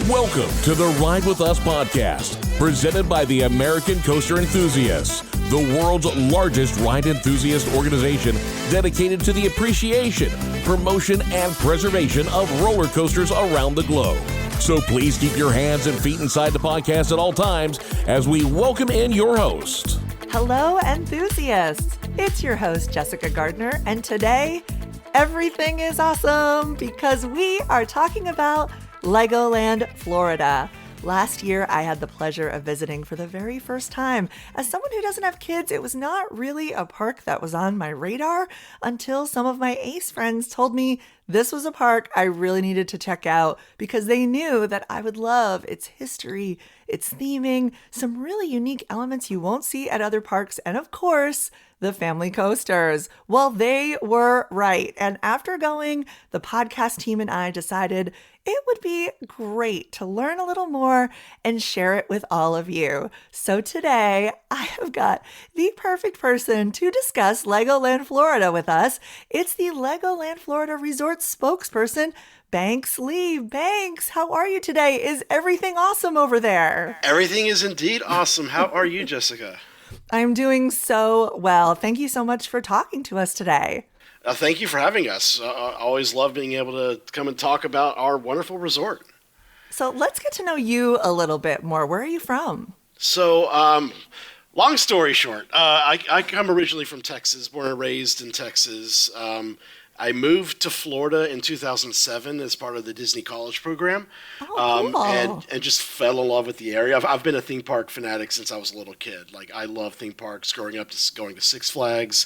Welcome to the Ride With Us podcast, presented by the American Coaster Enthusiasts, the world's largest ride enthusiast organization dedicated to the appreciation, promotion, and preservation of roller coasters around the globe. So please keep your hands and feet inside the podcast at all times as we welcome in your host. Hello, enthusiasts. It's your host, Jessica Gardner, and today, everything is awesome because we are talking about LEGOLAND Florida. Last year, I had the pleasure of visiting for the very first time. As someone who doesn't have kids, it was not really a park that was on my radar until some of my ace friends told me this was a park I really needed to check out because they knew that I would love its history, its theming, some really unique elements you won't see at other parks, and of course, the family coasters. Well, they were right. And after going, the podcast team and I decided it would be great to learn a little more and share it with all of you. So today, I have got the perfect person to discuss LEGOLAND Florida with us. It's the LEGOLAND Florida Resort spokesperson, Banks Lee. Banks, how are you today? Is everything awesome over there? Everything is indeed awesome. How are you, Jessica? I'm doing so well. Thank you so much for talking to us today. Thank you for having us. I always love being able to come and talk about our wonderful resort. So let's get to know you a little bit more. Where are you from? So, long story short, I come originally from Texas, born and raised in Texas. I moved to Florida in 2007 as part of the Disney College program, cool. and just fell in love with the area. I've been a theme park fanatic since I was a little kid. Like, I love theme parks, growing up going to Six Flags,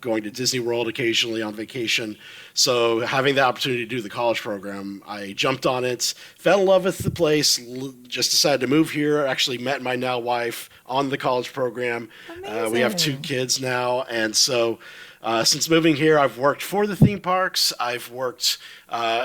going to Disney World occasionally on vacation. So having the opportunity to do the college program, I jumped on it, fell in love with the place, just decided to move here. Actually met my now wife on the college program. We have 2 kids now, and so since moving here, I've worked for the theme parks. I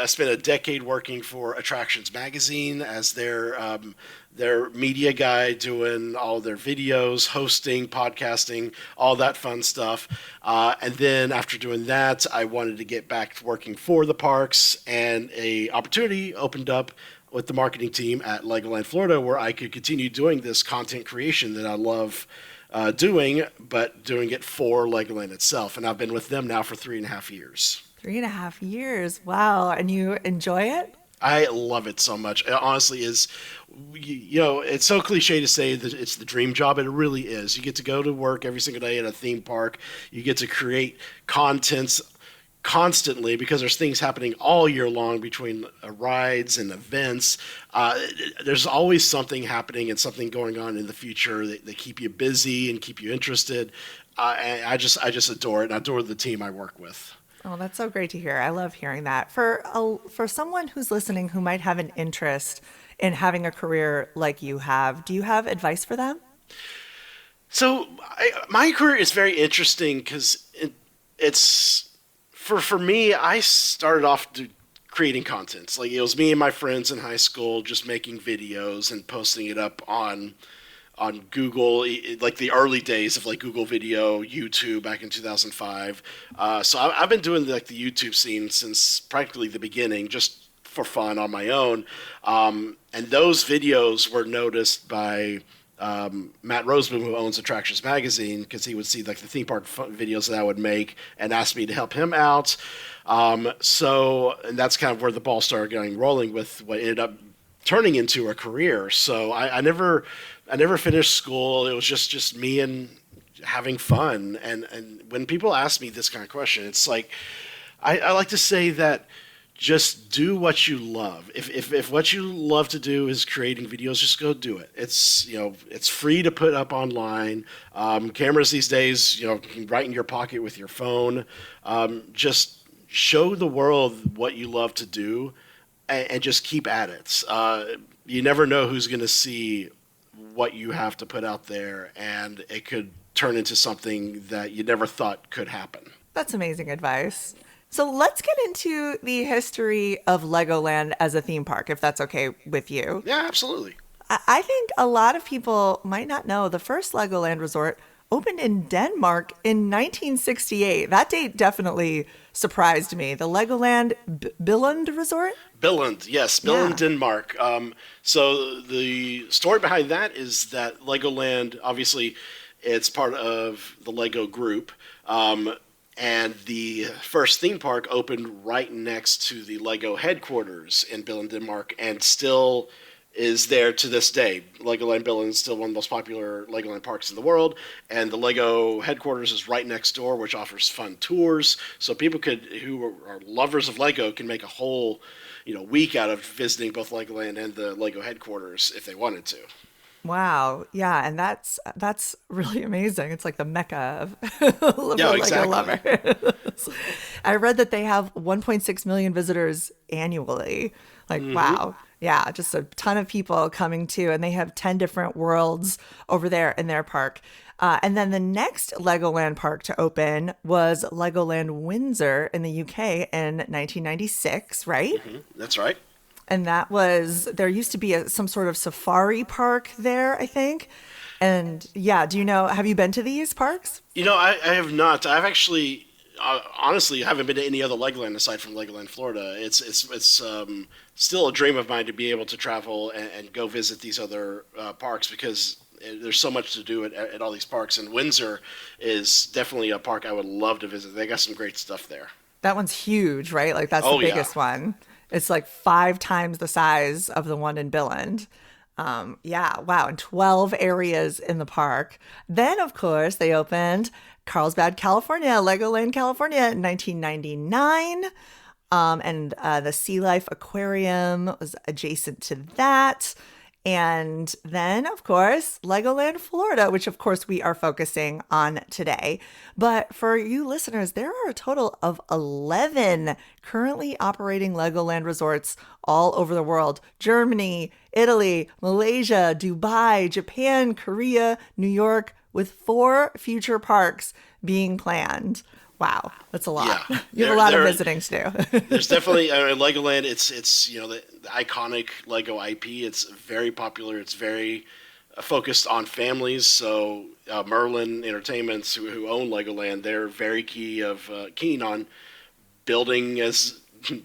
spent a decade working for Attractions Magazine as their media guy, doing all their videos, hosting, podcasting, all that fun stuff. And then after doing that, I wanted to get back to working for the parks, and an opportunity opened up with the marketing team at LEGOLAND Florida where I could continue doing this content creation that I love doing, but doing it for LEGOLAND itself. And I've been with them now for 3.5 years. 3.5 years. Wow. And you enjoy it? I love it so much. It honestly is, it's so cliche to say that it's the dream job. It really is. You get to go to work every single day at a theme park. You get to create contents constantly because there's things happening all year long between rides and events. There's always something happening and something going on in the future that keep you busy and keep you interested. And I just adore it. And I adore the team I work with. Oh, that's so great to hear. I love hearing that. For someone who's listening who might have an interest in having a career like you have, do you have advice for them? So my career is very interesting because it's for me, I started off creating content. Like, it was me and my friends in high school just making videos and posting it up on Google, like the early days of like Google Video, YouTube back in 2005. So I've been doing like the YouTube scene since practically the beginning, just for fun on my own. And those videos were noticed by Matt Roseboom, who owns Attractions Magazine, because he would see like the theme park videos that I would make and ask me to help him out. And that's kind of where the ball started rolling with what ended up turning into a career. So I never finished school. It was just me and having fun. And when people ask me this kind of question, it's like, I like to say that just do what you love. If what you love to do is creating videos, just go do it. It's free to put up online. Cameras these days, right in your pocket with your phone. Just show the world what you love to do, and just keep at it. You never know who's going to see what you have to put out there, and it could turn into something that you never thought could happen. That's amazing advice. So let's get into the history of LEGOLAND as a theme park, if that's okay with you. Yeah, absolutely. I think a lot of people might not know the first LEGOLAND resort opened in Denmark in 1968. That date definitely surprised me. The LEGOLAND Billund Resort? Billund, yes, Yeah. Billund, Denmark. So the story behind that is that Legoland, obviously, it's part of the Lego group, and the first theme park opened right next to the Lego headquarters in Billund, Denmark, and still is there to this day. Legoland Billund is still one of the most popular Legoland parks in the world, and the Lego headquarters is right next door, which offers fun tours. So people who are lovers of Lego can make a whole, week out of visiting both Legoland and the Lego headquarters if they wanted to. Wow. Yeah, and that's really amazing. It's like the mecca of for Yeah, Lego exactly. lovers. I read that they have 1.6 million visitors annually. Like, wow. Yeah, just a ton of people coming to, and they have 10 different worlds over there in their park. And then the next Legoland park to open was Legoland Windsor in the UK in 1996, right? That's right. And there used to be some sort of safari park there, I think. And yeah, have you been to these parks? I have not. I've actually, honestly, haven't been to any other Legoland aside from Legoland Florida. It's still a dream of mine to be able to travel and go visit these other parks because there's so much to do at all these parks. And Windsor is definitely a park I would love to visit. They got some great stuff there. That one's huge, right? Like that's the Oh, yeah. biggest one. It's like 5 times the size of the one in Billund. Yeah, wow, and 12 areas in the park. Then, of course, they opened Carlsbad, California, Legoland, California in 1999. And the Sea Life Aquarium was adjacent to that. And then, of course, Legoland Florida, which of course we are focusing on today. But for you listeners, there are a total of 11 currently operating Legoland resorts all over the world: Germany, Italy, Malaysia, Dubai, Japan, Korea, New York, with 4 future parks being planned. Wow, that's a lot. Yeah. You have a lot of visiting to do. There's definitely Legoland. It's the iconic Lego IP. It's very popular. It's very focused on families. So Merlin Entertainments, who own Legoland, they're very keen on building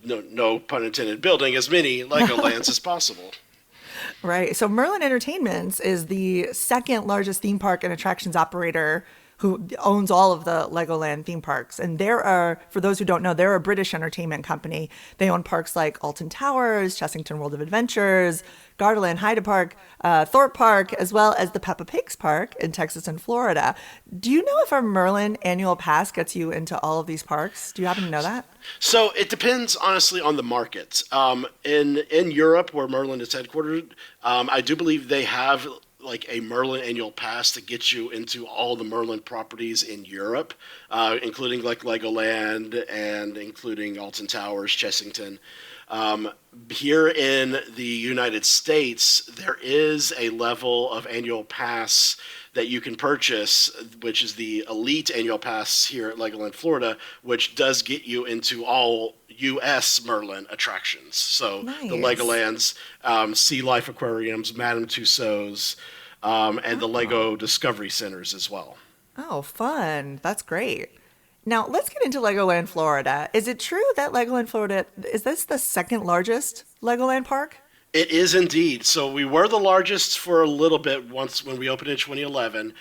no pun intended, building as many Legolands as possible. Right. So Merlin Entertainments is the second largest theme park and attractions operator who owns all of the Legoland theme parks. And for those who don't know, they're a British entertainment company. They own parks like Alton Towers, Chessington World of Adventures, Gardaland Hyde Park, Thorpe Park, as well as the Peppa Pigs Park in Texas and Florida. Do you know if a Merlin annual pass gets you into all of these parks? Do you happen to know that? So it depends, honestly, on the market. In Europe, where Merlin is headquartered, I do believe they have like a Merlin annual pass to get you into all the Merlin properties in Europe, including like Legoland and including Alton Towers, Chessington. Here in the United States, there is a level of annual pass that you can purchase, which is the Elite Annual Pass here at Legoland Florida, which does get you into all U.S. Merlin attractions. So Nice. the Legolands, Sea Life Aquariums, Madame Tussauds, and the Lego Discovery Centers as well. Oh, fun. That's great. Now, let's get into Legoland Florida. Is it true that Legoland Florida, is this the second largest Legoland park? It is indeed. So we were the largest for a little bit once when we opened in 2011.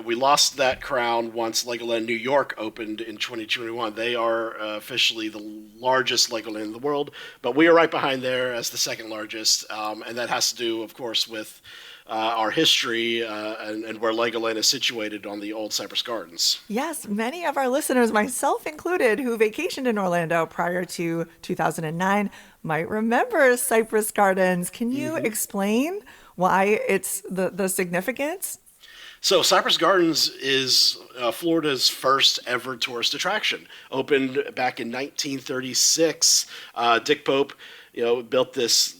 We lost that crown once Legoland New York opened in 2021. They are officially the largest Legoland in the world, but we are right behind there as the second largest. And that has to do, of course, with our history and where Legoland is situated on the old Cypress Gardens. Yes, many of our listeners, myself included, who vacationed in Orlando prior to 2009, might remember Cypress Gardens. Can you explain why it's the significance? So Cypress Gardens is Florida's first ever tourist attraction. Opened back in 1936. Dick Pope, built this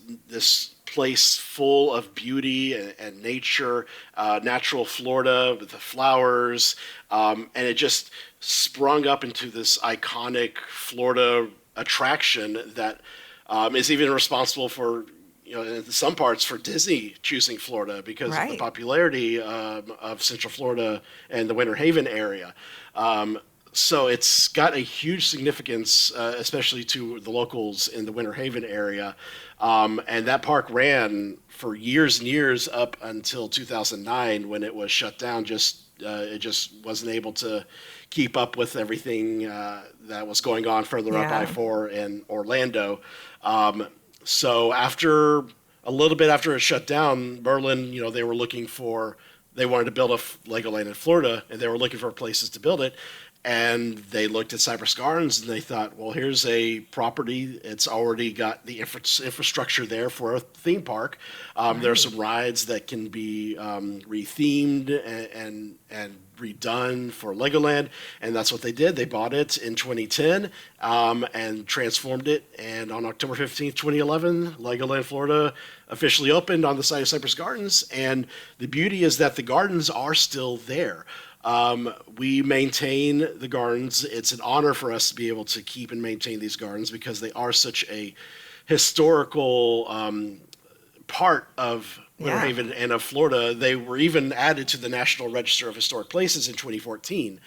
place full of beauty and nature, natural Florida with the flowers, and it just sprung up into this iconic Florida attraction that is even responsible for, in some parts for Disney choosing Florida because of the popularity of Central Florida and the Winter Haven area. So it's got a huge significance, especially to the locals in the Winter Haven area. And that park ran for years and years up until 2009 when it was shut down. It just wasn't able to keep up with everything that was going on further up I-4 in Orlando. So a little bit after it shut down, Merlin, they wanted to build a Legoland in Florida, and they were looking for places to build it. And they looked at Cypress Gardens and they thought, well, here's a property. It's already got the infrastructure there for a theme park. There are some rides that can be rethemed and redone for Legoland. And that's what they did. They bought it in 2010 and transformed it. And on October 15th, 2011, Legoland Florida officially opened on the site of Cypress Gardens. And the beauty is that the gardens are still there. We maintain the gardens. It's an honor for us to be able to keep and maintain these gardens because they are such a historical part of Winter Haven and of Florida. They were even added to the National Register of Historic Places in 2014.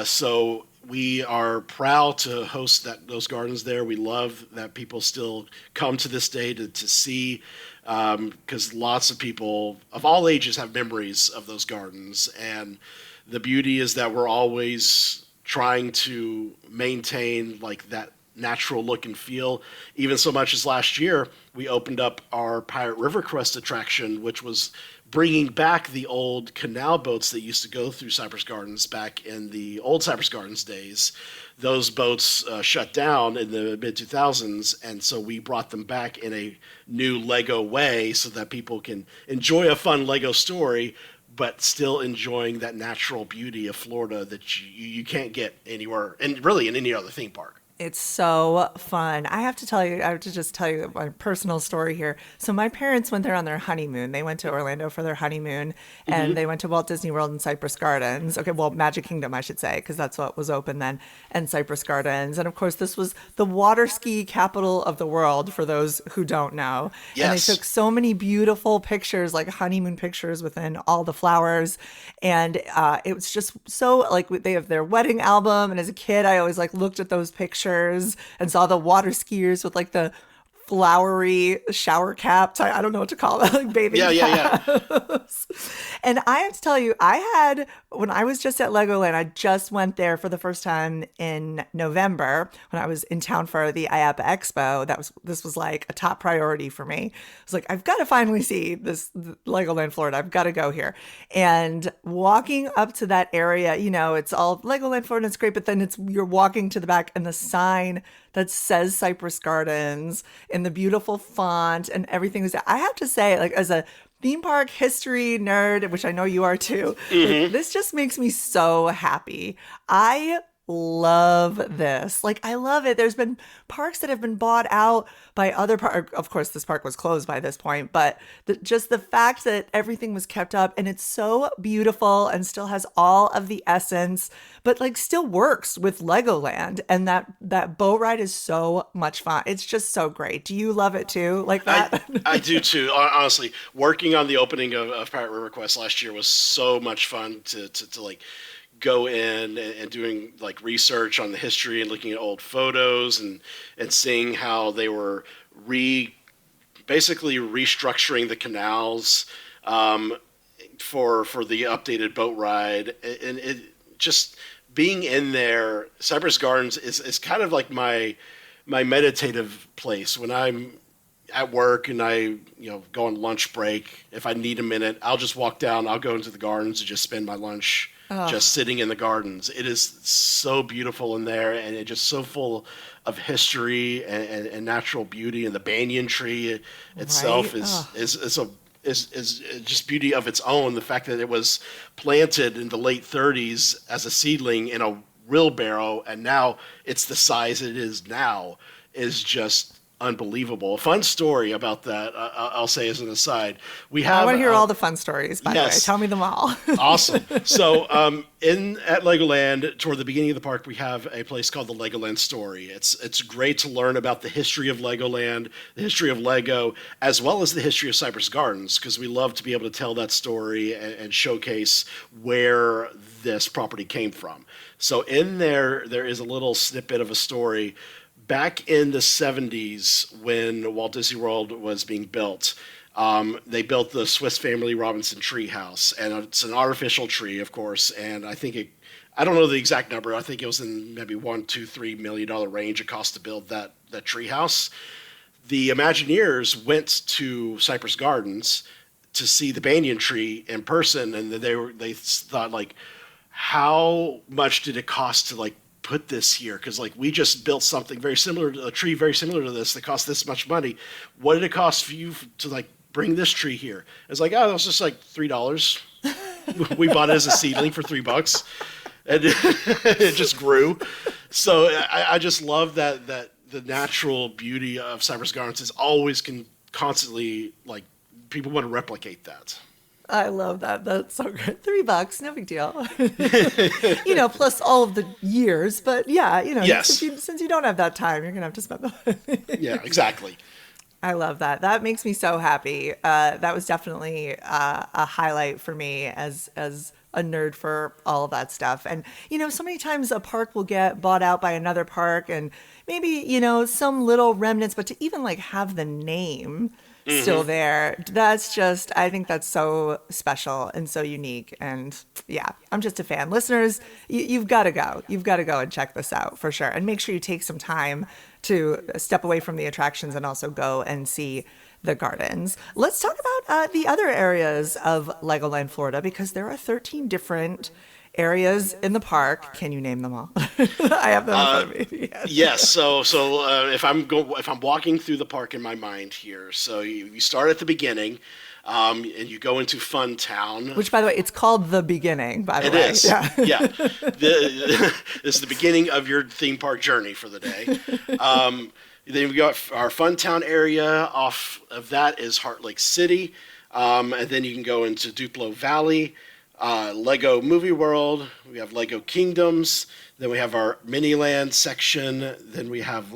So we are proud to host those gardens there. We love that people still come to this day to see, because lots of people of all ages have memories of those gardens. And the beauty is that we're always trying to maintain like that natural look and feel. Even so much as last year, we opened up our Pirate River Quest attraction, which was bringing back the old canal boats that used to go through Cypress Gardens back in the old Cypress Gardens days. Those boats shut down in the mid-2000s, and so we brought them back in a new Lego way so that people can enjoy a fun Lego story, but still enjoying that natural beauty of Florida that you can't get anywhere, and really in any other theme park. It's so fun. I have to just tell you my personal story here. So my parents went there on their honeymoon. They went to Orlando for their honeymoon, and they went to Walt Disney World and Cypress Gardens. Okay, well, Magic Kingdom, I should say, because that's what was open then, and Cypress Gardens. And of course, this was the water ski capital of the world, for those who don't know. Yes. And they took so many beautiful pictures, like honeymoon pictures within all the flowers. And it was just so, like, they have their wedding album. And as a kid, I always like looked at those pictures and saw the water skiers with like the flowery shower caps. I don't know what to call that, like bathing caps. And I have to tell you, when I was just at Legoland, I just went there for the first time in November when I was in town for the IAPA Expo. This was like a top priority for me. I was like, I've got to finally see this Legoland Florida. I've got to go here. And walking up to that area, it's all Legoland Florida. It's great, but then you're walking to the back and the sign that says Cypress Gardens in the beautiful font and everything was there. I have to say, like, as a theme park history nerd, which I know you are too, like, this just makes me so happy. I love this. Like, I love it. There's been parks that have been bought out by other parks. Of course, this park was closed by this point, but just the fact that everything was kept up and it's so beautiful and still has all of the essence, but like still works with Legoland. And that boat ride is so much fun. It's just so great. Do you love it too? Like that? I do too. Honestly, working on the opening of Pirate River Quest last year was so much fun to like go in and doing like research on the history and looking at old photos and seeing how they were basically restructuring the canals for the updated boat ride. And it just being in there, Cypress Gardens is kind of like my meditative place. When I'm at work and I go on lunch break, if I need a minute, I'll just walk down, I'll go into the gardens and just spend my lunch just sitting in the gardens. It is so beautiful in there, and it's just so full of history and natural beauty. And the banyan tree itself is just beauty of its own. The fact that it was planted in the late 30s as a seedling in a wheelbarrow, and now it's the size it is now, is just unbelievable. A fun story about that, I'll say as an aside. We have. I want to hear all the fun stories, by the way. yes. Tell me them all. Awesome. So at Legoland, toward the beginning of the park, we have a place called the Legoland Story. It's great to learn about the history of Legoland, the history of Lego, as well as the history of Cypress Gardens, because we love to be able to tell that story and showcase where this property came from. So in there is a little snippet of a story. Back in the 70s, when Walt Disney World was being built, they built the Swiss Family Robinson tree house, and it's an artificial tree, of course. And I don't know the exact number. I think it was in maybe $1-3 million range it cost to build that tree house. The Imagineers went to Cypress Gardens to see the banyan tree in person, and they thought, like, how much did it cost to put this here? Because we just built something very similar to a tree very similar to this that cost this much money. What did it cost for you to bring this tree here? It's that was just $3. We bought it as a seedling for $3, and it just grew. So I just love that the natural beauty of Cypress Gardens is always constantly people want to replicate that. I love that. That's so good. $3, no big deal. Plus all of the years. But yeah, yes. since you don't have that time, you're gonna have to spend the money. Yeah, exactly. I love that. That makes me so happy. That was definitely a highlight for me as a nerd for all of that stuff. And so many times a park will get bought out by another park, and maybe some little remnants, but to even have the name still there, that's just, I think that's so special and so unique. And yeah, I'm just a fan. Listeners, you've got to go and check this out for sure, and make sure you take some time to step away from the attractions and also go and see the gardens. Let's talk about the other areas of Legoland Florida, because there are 13 different areas in the park. Can you name them all? I have them in front of me. Yes. So if I'm walking through the park in my mind here, so you start at the beginning, and you go into Fun Town. Which, by the way, it's called The Beginning, by the way. It is. Yeah. This is the beginning of your theme park journey for the day. Then we got our Fun Town area. Off of that is Heart Lake City. And then you can go into Duplo Valley, Lego Movie World. We have Lego Kingdoms. Then we have our Miniland section. Then we have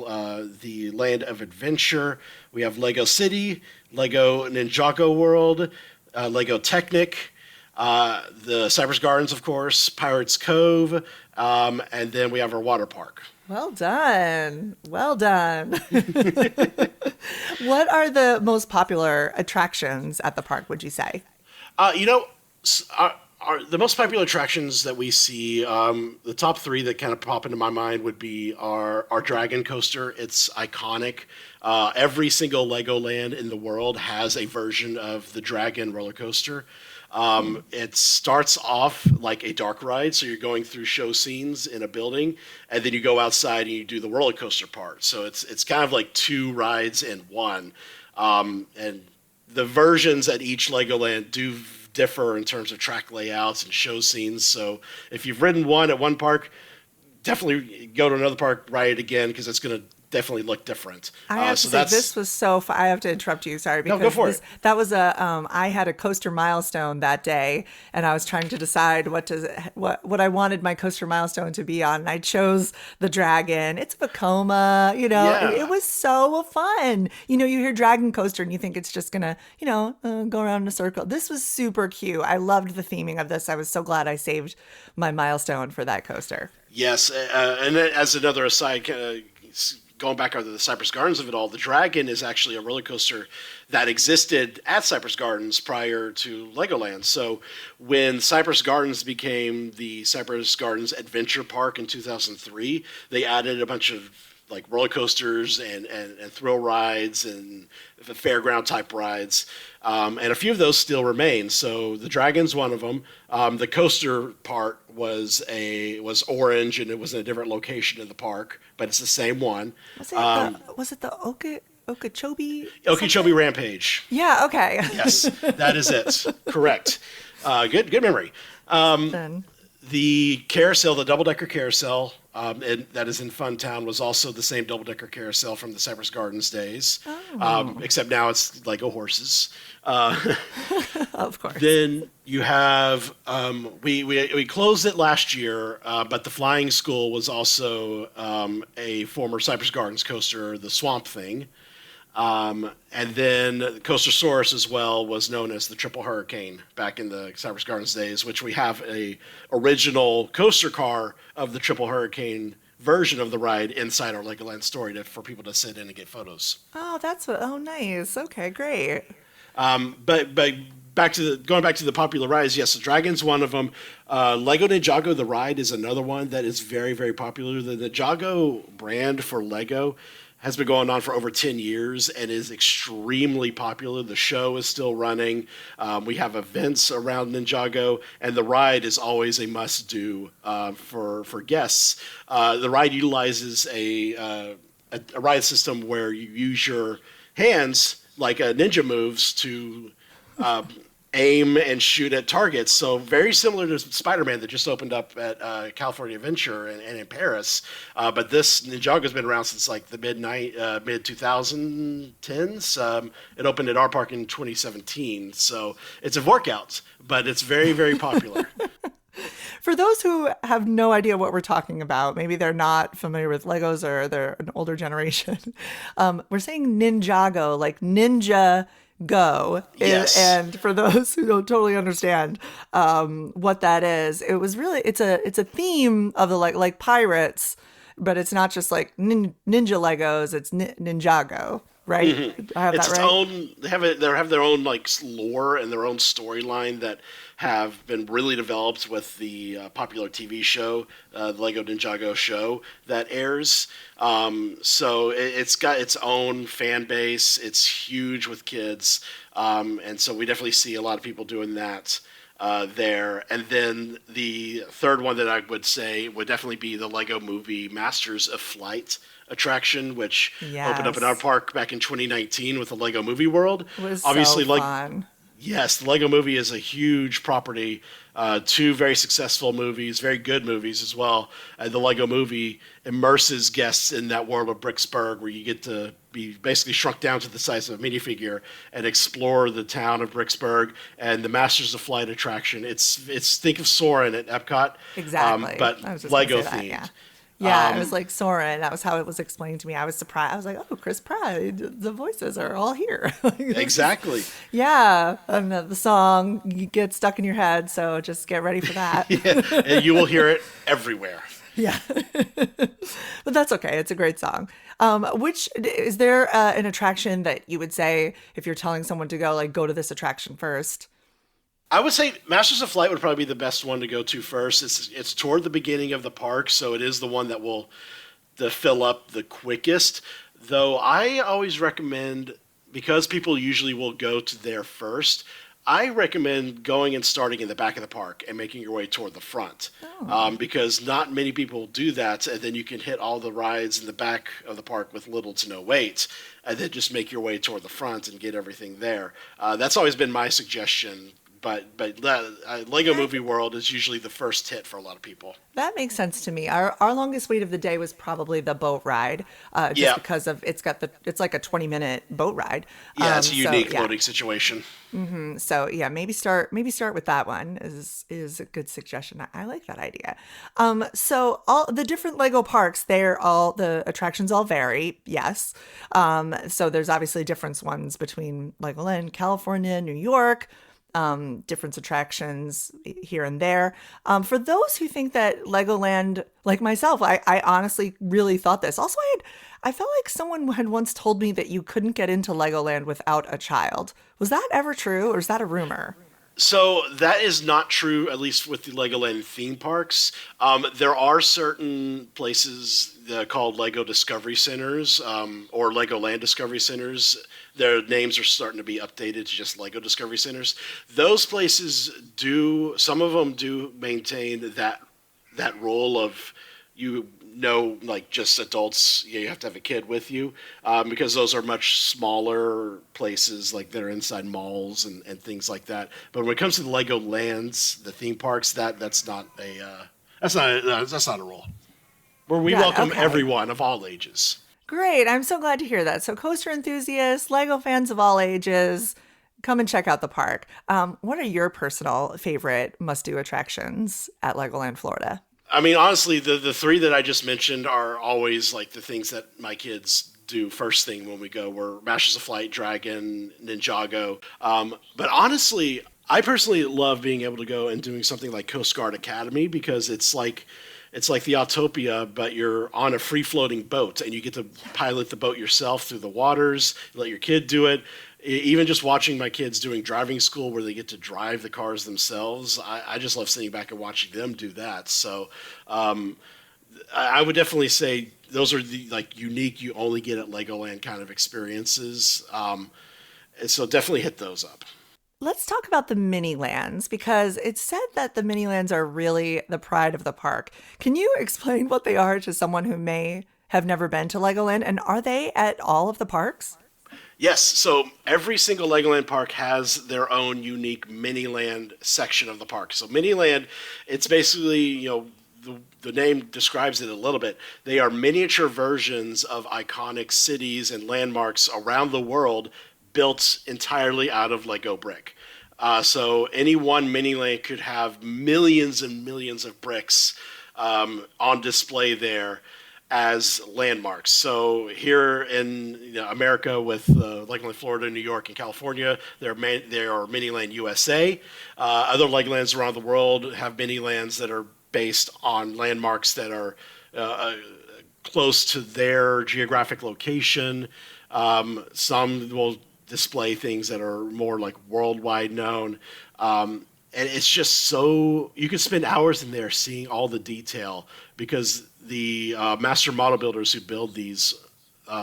the Land of Adventure. We have Lego City, Lego Ninjago World, Lego Technic, the Cypress Gardens, of course, Pirates Cove, and then we have our water park. Well done. Well done. What are the most popular attractions at the park, would you say? The most popular attractions that we see, the top three that kind of pop into my mind would be our Dragon Coaster. It's iconic. Every single Legoland in the world has a version of the Dragon roller coaster. It starts off like a dark ride, so you're going through show scenes in a building, and then you go outside and you do the roller coaster part. So it's kind of like two rides in one. And the versions at each Legoland do differ in terms of track layouts and show scenes. So if you've ridden one at one park, definitely go to another park, ride it again, because it's going to definitely look different. I have to say, this was so fun. I have to interrupt you, sorry, because go for it. That was I had a coaster milestone that day, and I was trying to decide what I wanted my coaster milestone to be on. And I chose the Dragon. It's Vekoma, Yeah. It was so fun. You hear Dragon Coaster and you think it's just gonna, go around in a circle. This was super cute. I loved the theming of this. I was so glad I saved my milestone for that coaster. Yes, and then as another aside, going back over the Cypress Gardens of it all, the Dragon is actually a roller coaster that existed at Cypress Gardens prior to Legoland. So when Cypress Gardens became the Cypress Gardens Adventure Park in 2003, they added a bunch of roller coasters and thrill rides and fairground type rides. And a few of those still remain. So the Dragon's one of them. The coaster part was orange, and it was in a different location in the park, but it's the same one. Was it the Okeechobee? Okeechobee Rampage. Yeah, okay. Yes, that is it. Correct. Good memory. The carousel, the double-decker carousel, and that is in Funtown, was also the same double-decker carousel from the Cypress Gardens days, except now it's Lego horses. Of course. Then you have we closed it last year, but the Flying School was also a former Cypress Gardens coaster, the Swamp Thing. And then Coastersaurus as well was known as the Triple Hurricane back in the Cypress Gardens days, which we have a original coaster car of the Triple Hurricane version of the ride inside our Legoland store for people to sit in and get photos. Oh, nice. Okay, great. But going back to the popular rides, yes, the Dragon's one of them. Lego Ninjago, the ride, is another one that is very, very popular. The Ninjago brand for Lego has been going on for over 10 years and is extremely popular. The show is still running. We have events around Ninjago, and the ride is always a must-do for guests. The ride utilizes a ride system where you use your hands like ninja moves to aim and shoot at targets. So very similar to Spider-Man that just opened up at California Adventure and in Paris. But this Ninjago's been around since like the mid 2010s. It opened at our park in 2017. So it's a workout, but it's very, very popular. For those who have no idea what we're talking about, maybe they're not familiar with Legos or they're an older generation. We're saying Ninjago, like Ninja Go. Yes. And for those who don't totally understand what that is, it was really it's a theme of the like pirates, but it's not just like ninja Legos. It's Ninjago, right? Mm-hmm. I have it's that its right. own. They have their own like lore and their own storyline that have been really developed with the popular TV show, the Lego Ninjago show that airs. So it's got its own fan base. It's huge with kids, and so we definitely see a lot of people doing that there. And then the third one that I would say would definitely be the Lego Movie Masters of Flight attraction, which opened up in our park back in 2019 with the Lego Movie World. It was obviously so fun. Yes, the Lego Movie is a huge property. Two very successful movies, very good movies as well. The Lego Movie immerses guests in that world of Bricksburg, where you get to be basically shrunk down to the size of a minifigure and explore the town of Bricksburg. And the Masters of Flight attraction, it's think of Soarin' at Epcot, Exactly. but I was just Lego gonna say themed. that, yeah. It was like Soren. That was how it was explained to me. I was surprised. I was like, oh, Chris Pratt, the voices are all here. Exactly. Yeah. And the song, you get stuck in your head. So just get ready for that. Yeah, and you will hear it everywhere. Yeah. But that's okay. It's a great song. Which is there an attraction that you would say if you're telling someone to go, like, go to this attraction first? I would say Masters of Flight would probably be the best one to go to first. It's toward the beginning of the park, so it is the one that will fill up the quickest. Though I always recommend, because people usually will go to there first, I recommend going and starting in the back of the park and making your way toward the front. Because not many people do that, and then you can hit all the rides in the back of the park with little to no wait, and then just make your way toward the front and get everything there. That's always been my suggestion. But Lego Movie World is usually the first hit for a lot of people. That makes sense to me. Our longest wait of the day was probably the boat ride, because of it's like a 20-minute boat ride. Yeah, it's a unique boating situation. So yeah, maybe start with that one is a good suggestion. I like that idea. So all the different Lego parks, the attractions all vary. Yes. So there's obviously different ones between Legoland, California, New York. Different attractions here and there. For those who think that Legoland, like myself, I honestly really thought this. Also, I felt like someone had once told me that you couldn't get into Legoland without a child. Was that ever true, or is that a rumor? So that is not true, at least with the Legoland theme parks. There are certain places called Lego Discovery Centers or Legoland Discovery Centers. Their names are starting to be updated to just Lego Discovery Centers. Those places some of them do maintain that role of like just adults, you have to have a kid with you, because those are much smaller places, like they're inside malls and things like that. But when it comes to the Lego lands, the theme parks, that's not a rule. where we Yeah, welcome okay. everyone of all ages. Great. I'm so glad to hear that. So, coaster enthusiasts, Lego fans of all ages, come and check out the park. What are your personal favorite must-do attractions at Legoland, Florida? I mean, honestly, the three that I just mentioned are always like the things that my kids do first thing when we go. We're Masters of Flight, Dragon, Ninjago. But honestly, I personally love being able to go and doing something like Coast Guard Academy because it's like the Autopia, but you're on a free-floating boat, and you get to pilot the boat yourself through the waters. Let your kid do it. Even just watching my kids doing driving school where they get to drive the cars themselves, I just love sitting back and watching them do that. So I would definitely say those are the like unique, you only get at Legoland kind of experiences. And so definitely hit those up. Let's talk about the mini lands because it's said that the mini lands are really the pride of the park. Can you explain what they are to someone who may have never been to Legoland? And are they at all of the parks? Yes, so every single Legoland park has their own unique mini land section of the park. So mini land, it's basically, the name describes it a little bit. They are miniature versions of iconic cities and landmarks around the world built entirely out of Lego brick. So any one mini land could have millions and millions of bricks on display there as landmarks. So here in America with Legoland Florida, New York, and California, there are Miniland USA. Other Legolands around the world have Minilands that are based on landmarks that are close to their geographic location. Some will display things that are more like worldwide known. And it's just so, you can spend hours in there seeing all the detail because the master model builders who build these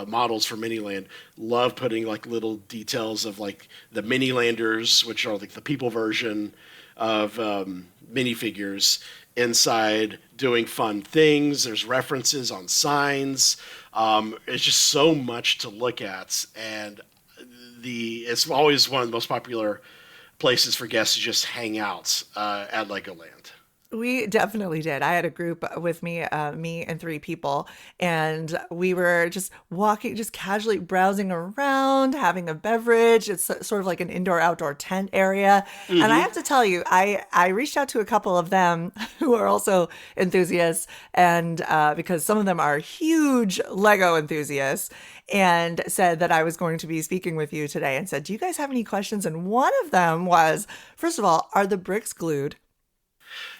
models for Miniland love putting like little details of like the Minilanders, which are like the people version of minifigures inside doing fun things. There's references on signs. It's just so much to look at, and it's always one of the most popular places for guests to just hang out at Legoland. We definitely did. I had a group with me, me and three people, and we were just walking, just casually browsing around, having a beverage. It's sort of like an indoor-outdoor tent area. Mm-hmm. And I have to tell you, I reached out to a couple of them who are also enthusiasts, and because some of them are huge Lego enthusiasts, and said that I was going to be speaking with you today and said, do you guys have any questions? And one of them was, first of all, are the bricks glued?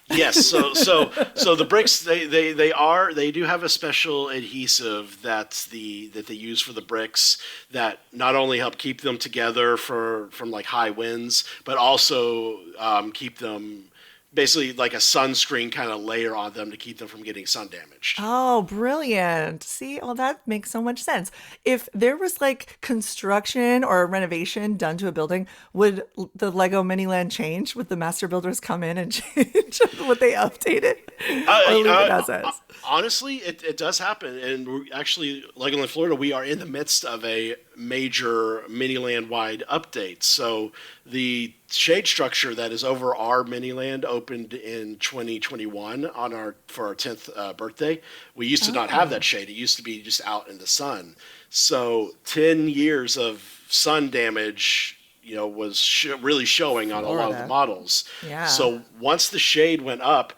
Yes, so the bricks they do have a special adhesive that they use for the bricks that not only help keep them together from like high winds, but also keep them basically like a sunscreen kind of layer on them to keep them from getting sun damaged. Oh, brilliant. See, well, that makes so much sense. If there was like construction or renovation done to a building, would the Lego Miniland change? Would the master builders come in and change? Would they update it? Or leave it as is? Honestly, it does happen. And we're actually, Legoland Florida, we are in the midst of a major Miniland-wide update. So the shade structure that is over our Miniland opened in 2021 for our 10th birthday. We used to not have that shade. It used to be just out in the sun. So 10 years of sun damage, was really showing on Florida. A lot of the models. Yeah. So once the shade went up,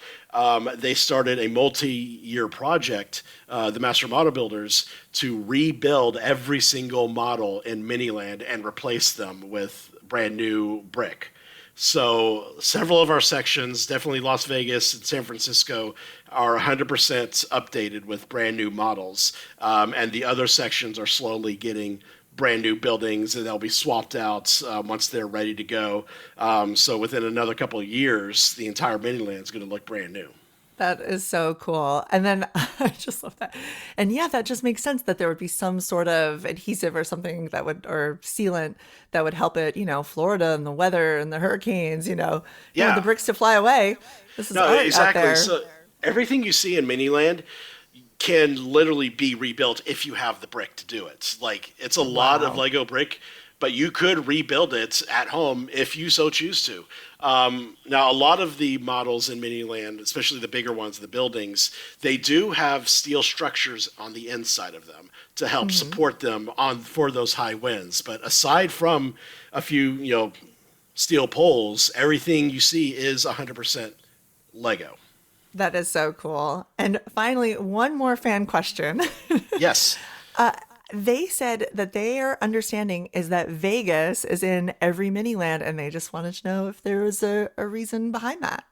they started a multi-year project, the Master Model Builders, to rebuild every single model in Miniland and replace them with brand new brick. So several of our sections, definitely Las Vegas and San Francisco, are 100% updated with brand new models. And the other sections are slowly getting brand new buildings, and they'll be swapped out once they're ready to go. So within another couple of years, the entire Miniland is going to look brand new. That is so cool. And then I just love that. And yeah, that just makes sense that there would be some sort of adhesive or something or sealant that would help it, Florida and the weather and the hurricanes, Yeah. The bricks to fly away. This is art exactly. out there. So everything you see in Miniland can literally be rebuilt if you have the brick to do it. Like, it's a lot of Lego brick, but you could rebuild it at home if you so choose to. Now, a lot of the models in Miniland, especially the bigger ones, the buildings, they do have steel structures on the inside of them to help support them for those high winds. But aside from a few, steel poles, everything you see is 100% Lego. That is so cool. And finally, one more fan question. Yes. They said that their understanding is that Vegas is in every Miniland, and they just wanted to know if there was a reason behind that.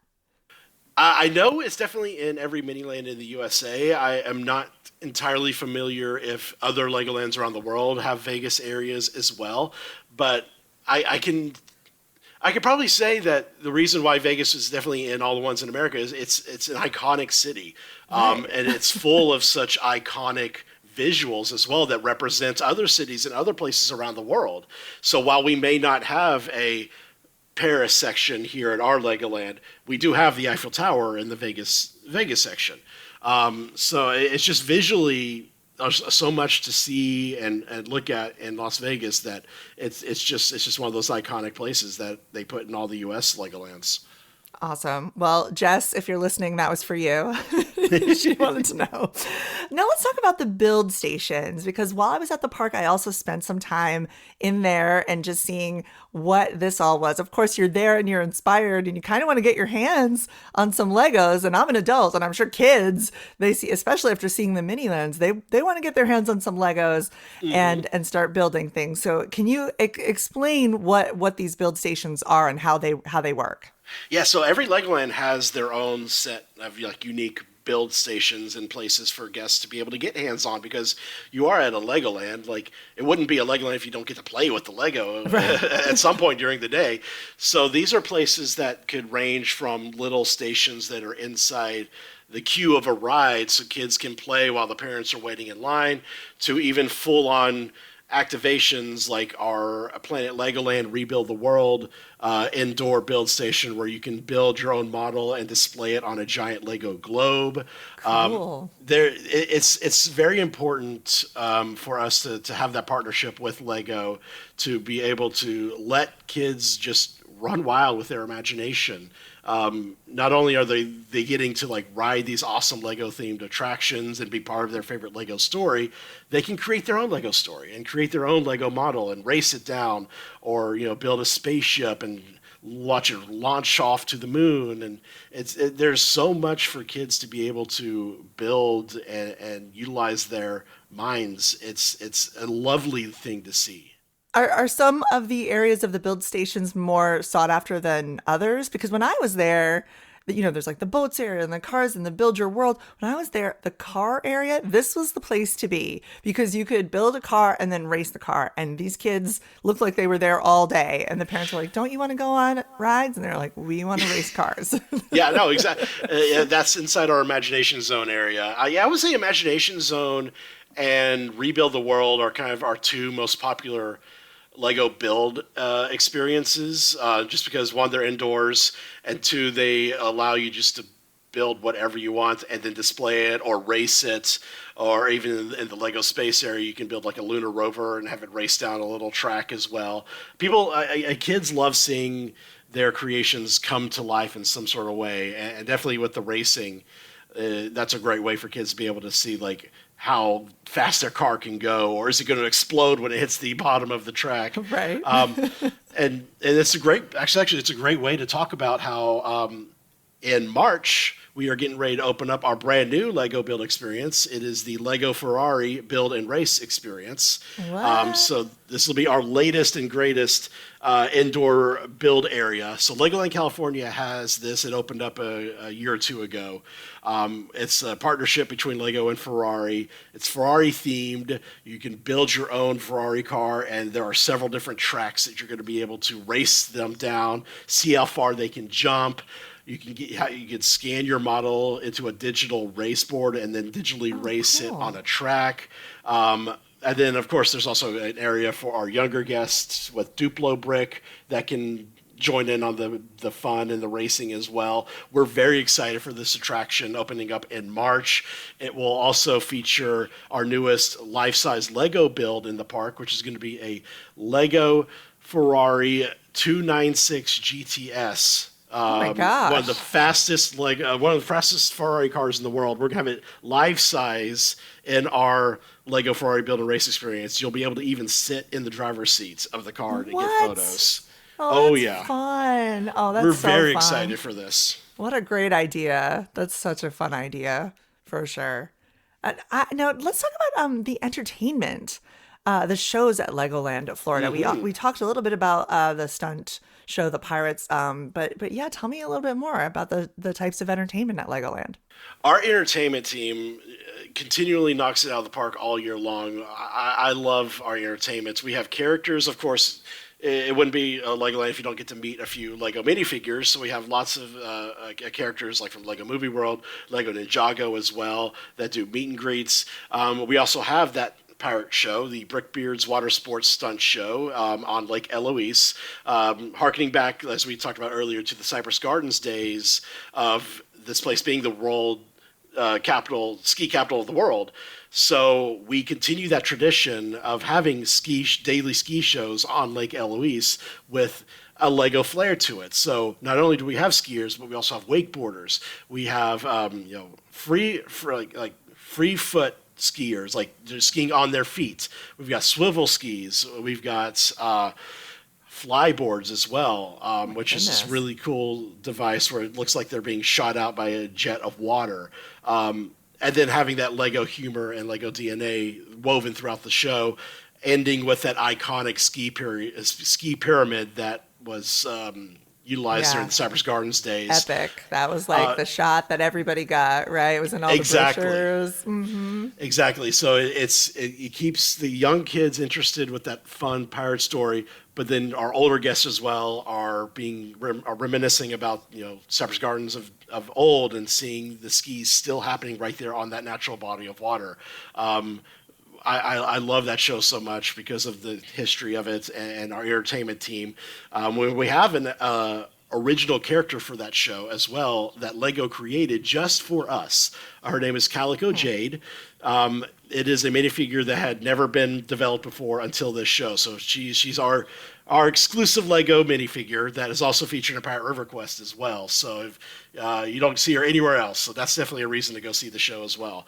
I know it's definitely in every Miniland in the USA. I am not entirely familiar if other Legolands around the world have Vegas areas as well, but I could probably say that the reason why Vegas is definitely in all the ones in America is it's an iconic city, and it's full of such iconic visuals as well that represent other cities and other places around the world. So while we may not have a Paris section here at our Legoland, we do have the Eiffel Tower in the Vegas section. So it's just visually there's so much to see and look at in Las Vegas that it's just one of those iconic places that they put in all the U.S. Legolands. Awesome. Well, Jess, if you're listening, that was for you. She wanted to know. Now let's talk about the build stations, because while I was at the park, I also spent some time in there and just seeing what this all was. Of course, you're there and you're inspired and you kind of want to get your hands on some Legos. And I'm an adult, and I'm sure kids, they see, especially after seeing the Minilands, they want to get their hands on some Legos and start building things. So can you explain what these build stations are and how they work? Yeah, so every Legoland has their own set of unique build stations and places for guests to be able to get hands on, because you are at a Legoland. Like, it wouldn't be a Legoland if you don't get to play with the Lego at some point during the day. So these are places that could range from little stations that are inside the queue of a ride so kids can play while the parents are waiting in line, to even full-on activations like our Planet Legoland Rebuild the World indoor build station, where you can build your own model and display it on a giant Lego globe. Cool. It's very important for us to have that partnership with Lego to be able to let kids just run wild with their imagination. Not only are they getting to ride these awesome Lego themed attractions and be part of their favorite Lego story, they can create their own Lego story and create their own Lego model and race it down, or build a spaceship and watch it launch off to the moon. And there's so much for kids to be able to build and utilize their minds. It's a lovely thing to see. Are some of the areas of the build stations more sought after than others? Because when I was there, there's the boats area and the cars and the build your world. When I was there, the car area, this was the place to be, because you could build a car and then race the car. And these kids looked like they were there all day. And the parents were like, don't you want to go on rides? And they're like, we want to race cars. Yeah, no, exactly. That's inside our Imagination Zone area. I would say Imagination Zone and Rebuild the World are kind of our two most popular Lego build experiences, just because, one, they're indoors, and two, they allow you just to build whatever you want and then display it or race it, or even in the Lego space area, you can build a lunar rover and have it race down a little track as well. Kids love seeing their creations come to life in some sort of way, and definitely with the racing, that's a great way for kids to be able to see how fast their car can go, or is it going to explode when it hits the bottom of the track? Right. And it's a great way to talk about how in March we are getting ready to open up our brand new Lego build experience. It is the Lego Ferrari build and race experience. So this will be our latest and greatest indoor build area. So Legoland California has this. It opened up a year or two ago. It's a partnership between Lego and Ferrari. It's Ferrari themed. You can build your own Ferrari car, and there are several different tracks that you're going to be able to race them down, see how far they can jump. You can scan your model into a digital race board and then digitally race it on a track. And then, of course, there's also an area for our younger guests with Duplo brick that can join in on the fun and the racing as well. We're very excited for this attraction opening up in March. It will also feature our newest life-size Lego build in the park, which is going to be a Lego Ferrari 296 GTS. Oh my gosh. One of the fastest Ferrari cars in the world. We're going to have it life size in our Lego Ferrari build and race experience. You'll be able to even sit in the driver's seats of the car to get photos. Oh, that's yeah. fun. Oh, that's We're so very fun. excited for this. What a great idea. That's such a fun idea for sure. Now, let's talk about the entertainment, the shows at Legoland Florida. We talked a little bit about the stunt show, the Pirates, but yeah, tell me a little bit more about the types of entertainment at Legoland. Our entertainment team continually knocks it out of the park all year long. I love our entertainments. We have characters, of course. It wouldn't be Legoland if you don't get to meet a few Lego minifigures. So we have lots of characters like from Lego Movie World, Lego Ninjago as well, that do meet and greets. We also have that pirate show, the Brickbeard's Water Sports Stunt Show on Lake Eloise, harkening back, as we talked about earlier, to the Cypress Gardens days of this place being the world ski capital of the world. So we continue that tradition of having daily ski shows on Lake Eloise with a Lego flair to it. So not only do we have skiers, but we also have wakeboarders. We have free foot skiers, like just skiing on their feet. We've got swivel skis. We've got flyboards as well, which is this really cool device where it looks like they're being shot out by a jet of water. And then having that Lego humor and Lego DNA woven throughout the show, ending with that iconic ski pyramid that was utilized during the Cypress Gardens days. Epic. That was like the shot that everybody got, right? It was in all the brochures. Mm-hmm. Exactly. So it keeps the young kids interested with that fun pirate story, but then our older guests as well are reminiscing about Cypress Gardens of old and seeing the skis still happening right there on that natural body of water. I love that show so much because of the history of it and our entertainment team. We have an original character for that show as well that Lego created just for us. Her name is Calico Jade. It is a minifigure that had never been developed before until this show. So she's our exclusive Lego minifigure that is also featured in Pirate River Quest as well. So if you don't see her anywhere else, so that's definitely a reason to go see the show as well.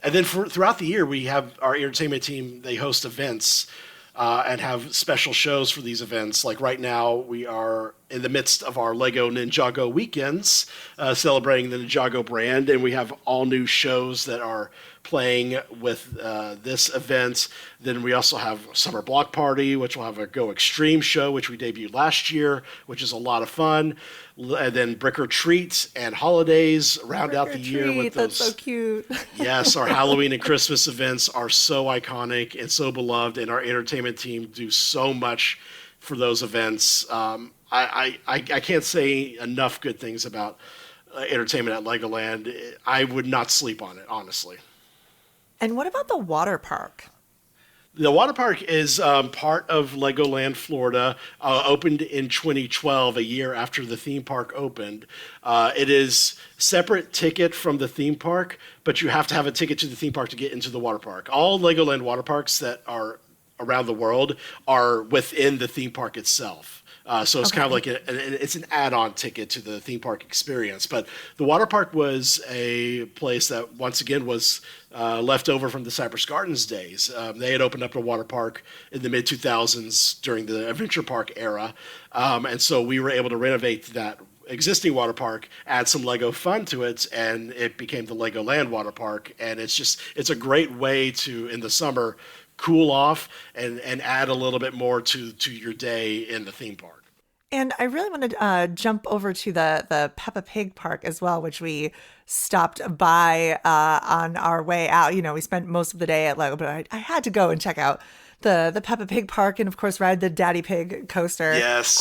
And then throughout the year, we have our entertainment team, they host events and have special shows for these events. Like right now, we are in the midst of our Lego Ninjago weekends, celebrating the Ninjago brand, and we have all new shows that are playing with this event. Then we also have Summer Block Party, which will have a Go Extreme show, which we debuted last year, which is a lot of fun. And then Brick or Treat and Holidays round out the year with those. That's so cute. Yes, our Halloween and Christmas events are so iconic and so beloved, and our entertainment team do so much for those events. I can't say enough good things about entertainment at Legoland. I would not sleep on it, honestly. And what about the water park? The water park is part of Legoland Florida, opened in 2012, a year after the theme park opened. It is separate ticket from the theme park, but you have to have a ticket to the theme park to get into the water park. All Legoland water parks that are around the world are within the theme park itself. So it's kind of like it's an add-on ticket to the theme park experience. But the water park was a place that, once again, was left over from the Cypress Gardens days. They had opened up a water park in the mid-2000s during the Adventure Park era. And so we were able to renovate that existing water park, add some Lego fun to it, and it became the Legoland water park. And it's a great way to, in the summer, cool off and add a little bit more to your day in the theme park. And I really want to jump over to the Peppa Pig park as well, which we stopped by on our way out. We spent most of the day at Lego, but I had to go and check out the Peppa Pig park and, of course, ride the Daddy Pig coaster. Yes.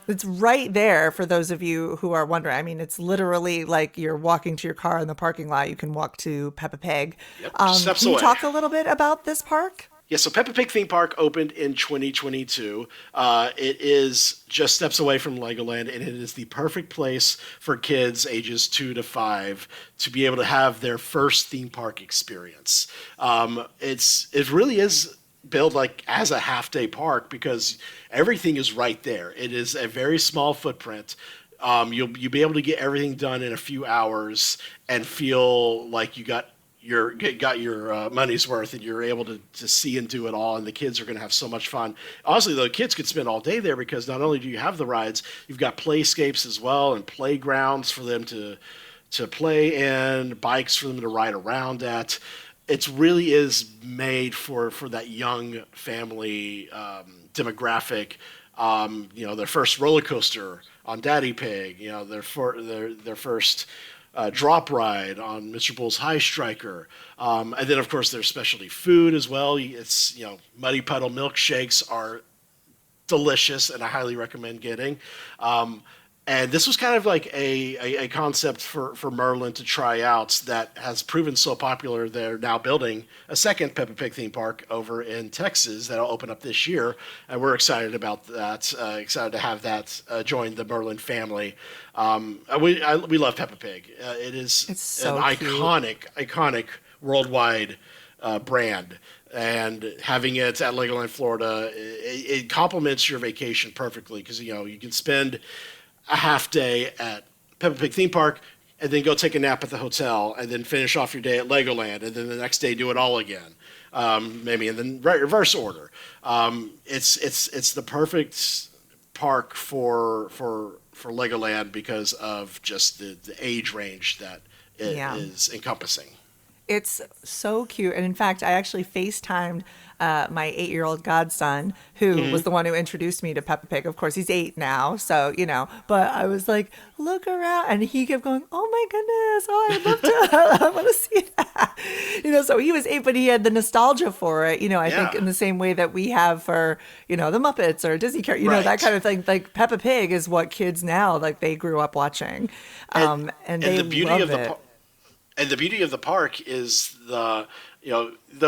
It's right there for those of you who are wondering. I mean, it's literally like you're walking to your car in the parking lot. You can walk to Peppa Pig. Yep, steps can you away. talk a little bit about this park? Yeah, so Peppa Pig theme park opened in 2022. It is just steps away from Legoland, and it is the perfect place for kids ages 2 to 5 to be able to have their first theme park experience. It really is built like as a half-day park because everything is right there. It is a very small footprint. You'll be able to get everything done in a few hours and feel like you got your money's worth, and you're able to see and do it all, and the kids are going to have so much fun. Honestly, the kids could spend all day there because not only do you have the rides, you've got playscapes as well and playgrounds for them to play in, bikes for them to ride around at. It really is made for that young family demographic. Their first roller coaster on Daddy Pig, their first drop ride on Mr. Bull's High Striker. And then, of course, there's specialty food as well. It's, Muddy Puddle milkshakes are delicious, and I highly recommend getting. And this was kind of like a concept for Merlin to try out that has proven so popular. They're now building a second Peppa Pig theme park over in Texas that'll open up this year, and we're excited about that. Excited to have that join the Merlin family. We love Peppa Pig. It's so an iconic worldwide brand. And having it at Legoland Florida, it complements your vacation perfectly because you can spend a half day at Peppa Pig theme park and then go take a nap at the hotel and then finish off your day at Legoland and then the next day do it all again, maybe in the reverse order. It's the perfect park for Legoland because of just the age range that it is encompassing. It's so cute. And in fact, I actually FaceTimed my 8-year-old godson, who was the one who introduced me to Peppa Pig. Of course, he's 8 now, so, but I was like, look around. And he kept going, oh my goodness, I'd love to, I want to see that. So he was 8, but he had the nostalgia for it, I think in the same way that we have for, the Muppets or Disney characters, right. That kind of thing. Like Peppa Pig is what kids now, like they grew up watching. And they the beauty love of it. And the beauty of the park is though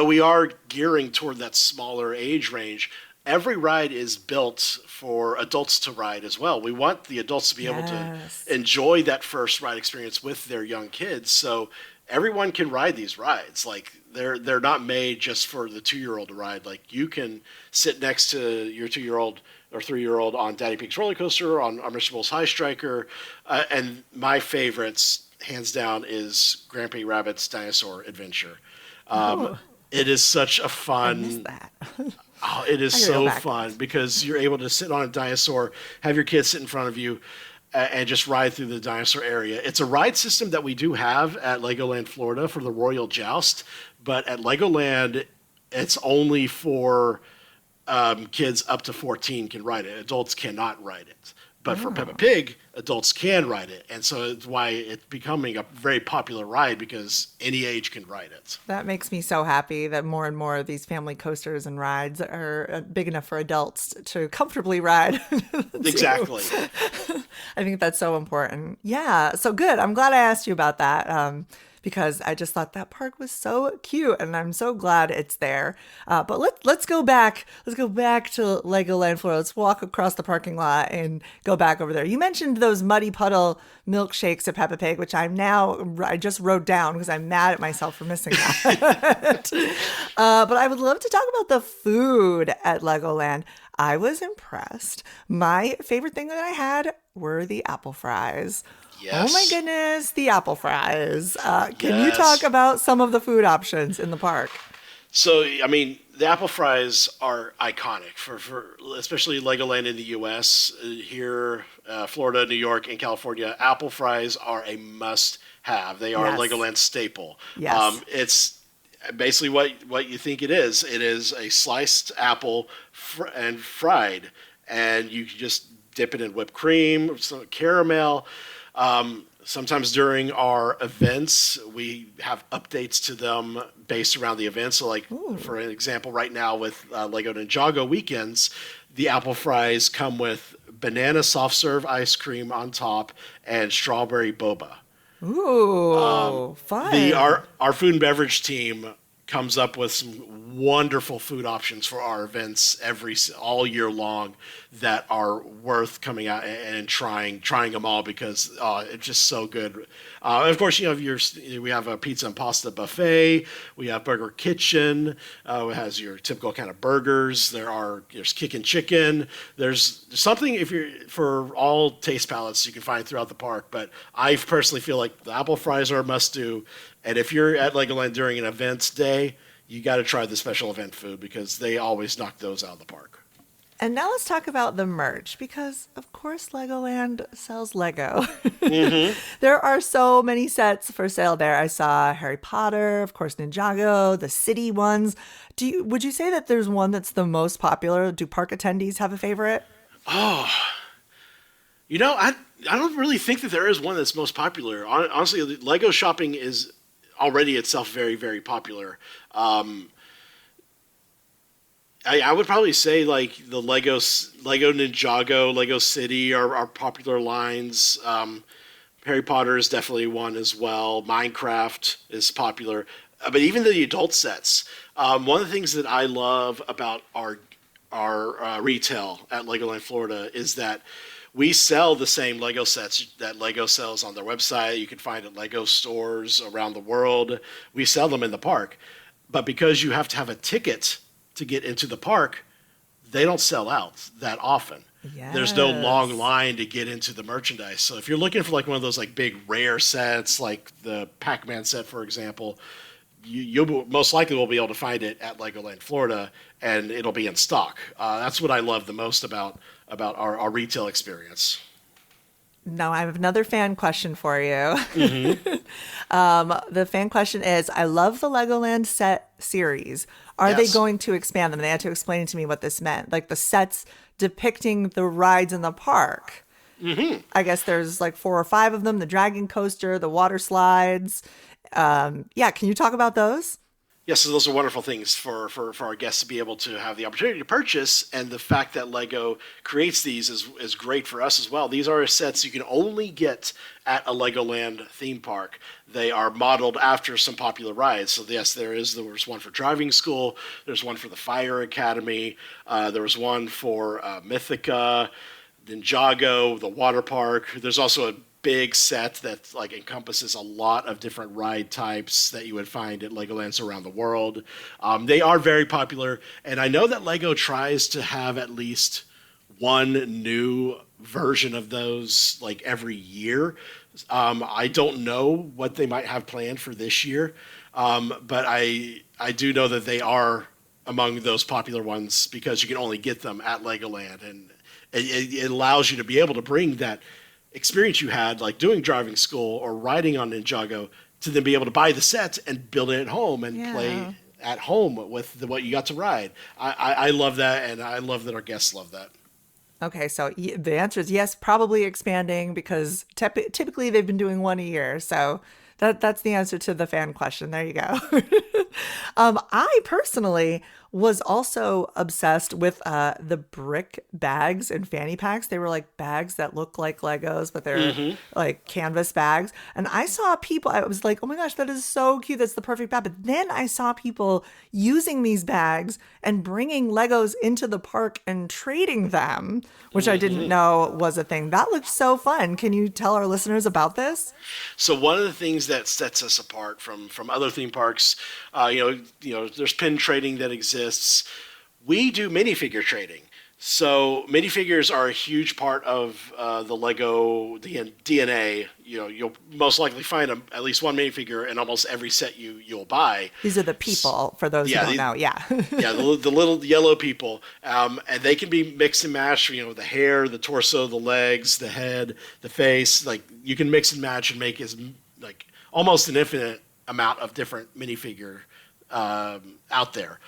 we are gearing toward that smaller age range, every ride is built for adults to ride as well. We want the adults to be able to enjoy that first ride experience with their young kids. So everyone can ride these rides. Like they're not made just for the 2-year-old to ride. Like you can sit next to your 2-year-old or 3-year-old on Daddy Pig's roller coaster, on Mr. Bull's High Striker, and my favorites, hands down, is Grampy Rabbit's Dinosaur Adventure. It is such a fun. I missed that. It is so fun because you're able to sit on a dinosaur, have your kids sit in front of you, and just ride through the dinosaur area. It's a ride system that we do have at Legoland Florida for the Royal Joust, but at Legoland, it's only for kids up to 14 can ride it. Adults cannot ride it. But for Peppa Pig, adults can ride it. And so it's why it's becoming a very popular ride because any age can ride it. That makes me so happy that more and more of these family coasters and rides are big enough for adults to comfortably ride. Exactly. I think that's so important. Yeah. So good. I'm glad I asked you about that. Because I just thought that park was so cute, and I'm so glad it's there. But let's go back. Let's go back to Legoland Florida. Let's walk across the parking lot and go back over there. You mentioned those Muddy Puddle milkshakes at Peppa Pig, which I just wrote down because I'm mad at myself for missing that. But I would love to talk about the food at Legoland. I was impressed. My favorite thing that I had were the apple fries. Yes. Oh my goodness, the apple fries. Can you talk about some of the food options in the park? So, the apple fries are iconic for especially Legoland in the U.S. Here, Florida, New York, and California, apple fries are a must-have. They are a Legoland staple. Yes. It's basically what you think it is. It is a sliced apple and fried, and you can just dip it in whipped cream, some caramel. Sometimes during our events, we have updates to them based around the event. So for an example, right now with Lego Ninjago weekends, the apple fries come with banana soft serve ice cream on top and strawberry boba. Ooh, fun. Our food and beverage team comes up with some wonderful food options for our events all year long that are worth coming out and trying them all because it's just so good. Of course, we have a pizza and pasta buffet. We have Burger Kitchen. It has your typical kind of burgers. There's kickin' chicken. There's something for all taste palates you can find throughout the park. But I personally feel like the apple fries are a must do. And if you're at Legoland during an events day, you got to try the special event food because they always knock those out of the park. And now let's talk about the merch because, of course, Legoland sells Lego. Mm-hmm. There are so many sets for sale there. I saw Harry Potter, of course, Ninjago, the city ones. Would you say that there's one that's the most popular? Do park attendees have a favorite? Oh, I don't really think that there is one that's most popular. Honestly, Lego shopping is already itself very, very popular. I would probably say like the Lego Ninjago, Lego City are popular lines. Harry Potter is definitely one as well. Minecraft is popular, but even the adult sets. One of the things that I love about our retail at Legoland Florida is that we sell the same Lego sets that Lego sells on their website. You can find at Lego stores around the world. We sell them in the park. But because you have to have a ticket to get into the park, they don't sell out that often. Yes. There's no long line to get into the merchandise. So if you're looking for like one of those like big rare sets, like the Pac-Man set, for example, you most likely will be able to find it at Legoland Florida, and it'll be in stock. That's what I love the most about our retail experience. Now I have another fan question for you. Mm-hmm. The fan question is, I love the Legoland set series. Are Yes. they going to expand them? They had to explain to me what this meant. Like the sets depicting the rides in the park. Mm-hmm. I guess there's like 4 or 5 of them, the dragon coaster, the water slides. Can you talk about those? Yes, so those are wonderful things for our guests to be able to have the opportunity to purchase, and the fact that Lego creates these is great for us as well. These are sets you can only get at a Legoland theme park. They are modeled after some popular rides. So yes, there was one for driving school, there's one for the fire academy, there was one for Mythica, Ninjago, the water park. There's also a big set that like encompasses a lot of different ride types that you would find at Legolands around the world. They are very popular, and I know that Lego tries to have at least one new version of those like every year. I don't know what they might have planned for this year, but I do know that they are among those popular ones because you can only get them at Legoland, and it allows you to be able to bring that experience you had like doing driving school or riding on Ninjago to then be able to buy the sets and build it at home and play at home with what you got to ride. I love that, and I love that our guests love that. Okay, so the answer is yes, probably expanding because typically they've been doing one a year. So that's the answer to the fan question. There you go. I personally was also obsessed with the brick bags and fanny packs. They were like bags that look like Legos, but they're like canvas bags. And I saw people, I was like, oh my gosh, that is so cute. That's the perfect bag. But then I saw people using these bags and bringing Legos into the park and trading them, which I didn't know was a thing. That looked so fun. Can you tell our listeners about this? So one of the things that sets us apart from other theme parks, there's pin trading that exists. We do minifigure trading. So minifigures are a huge part of the Lego DNA. You'll most likely find at least one minifigure in almost every set you'll buy. These are the people, for those who don't know. Yeah. Yeah, the little yellow people. And they can be mixed and matched, the hair, the torso, the legs, the head, the face. Like you can mix and match and make almost an infinite amount of different minifigure out there.